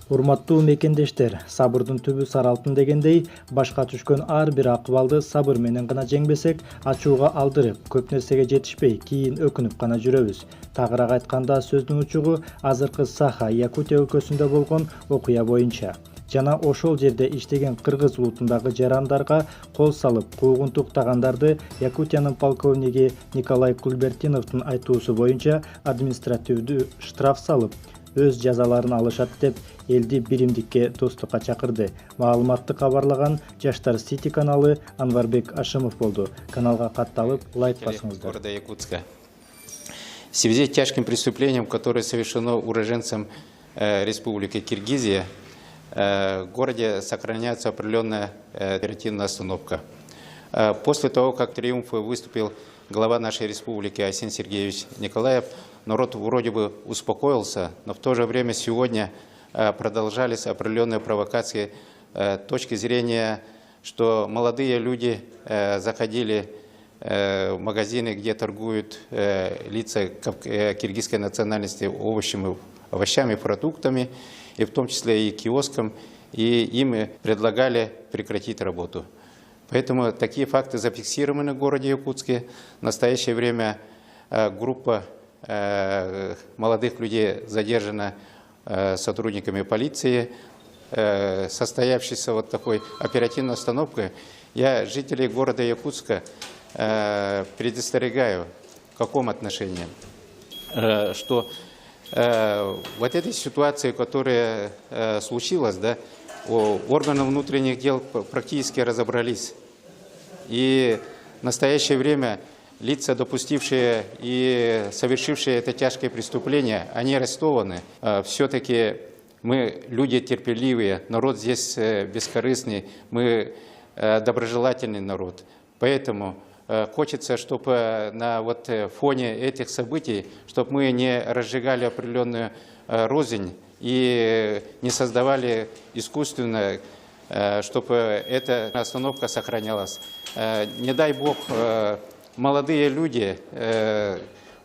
Урматтуу мекендештер, сабырдын түбү сары алтын дегендей, башка түшкөн ар бир акыбалды сабыр менен гана жеңбесек, ачууга алдырып, көп нерсеге жетишпей, кийин өкүнүп гана жүрөбүз. Тагыраак айтканда, сөздүн учугу азыркы Саха, Якутия өлкөсүндө болгон окуя боюнча. Жана ошол жерде иштеген кыргыз улутундагы жарандарга кол салып, куугун туктагандарды Якутиянын полковниги Николай Кульбертиновдун айтуусу боюнча административдүү штраф салып, өз жазаларын алышат деп элди биримдикке, достукка чакырды. Маалыматты кабарлаган Жаштар Сити каналы Анварбек Ашимов болду. Каналга катталып, лайк басыңыздар. Города Якутска. В связи с тяжким преступлением, которое совершено уроженцем Республики Киргизия, в городе сохраняется определенная оперативная остановка. После того, как триумфом выступил глава нашей республики Айсен Сергеевич Николаев, народ вроде бы успокоился, но в то же время сегодня продолжались определенные провокации с точки зрения, что молодые люди заходили в магазины, где торгуют лица киргизской национальности овощами, продуктами, и в том числе и киоскам, и им предлагали прекратить работу. Поэтому такие факты зафиксированы в городе Якутске. В настоящее время группа молодых людей задержана сотрудниками полиции, состоявшейся вот такой оперативной остановкой. Я жителей города Якутска предостерегаю в каком отношении, что вот этой ситуации, которая случилась, да, органы внутренних дел практически разобрались. И в настоящее время лица, допустившие и совершившие это тяжкое преступление, они арестованы. Все-таки мы люди терпеливые, народ здесь бескорыстный, мы доброжелательный народ. Поэтому хочется, чтобы на вот фоне этих событий, чтобы мы не разжигали определенную рознь и не создавали искусственно, чтобы эта остановка сохранялась. Не дай бог, молодые люди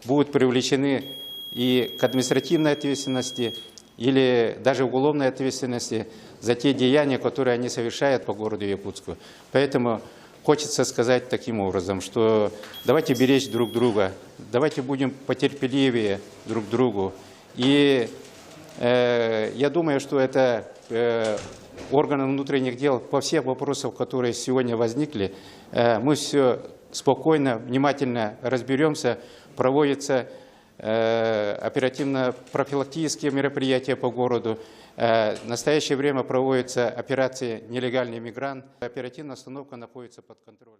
будут привлечены и к административной ответственности, или даже уголовной ответственности за те деяния, которые они совершают по городу Якутску. Поэтому хочется сказать таким образом, что давайте беречь друг друга, давайте будем потерпеливее друг к другу. И я думаю, что это органы внутренних дел по всем вопросам, которые сегодня возникли, мы все спокойно, внимательно разберемся, проводятся оперативно-профилактические мероприятия по городу. В настоящее время проводится операция «Нелегальный мигрант». Оперативная остановка находится под контролем.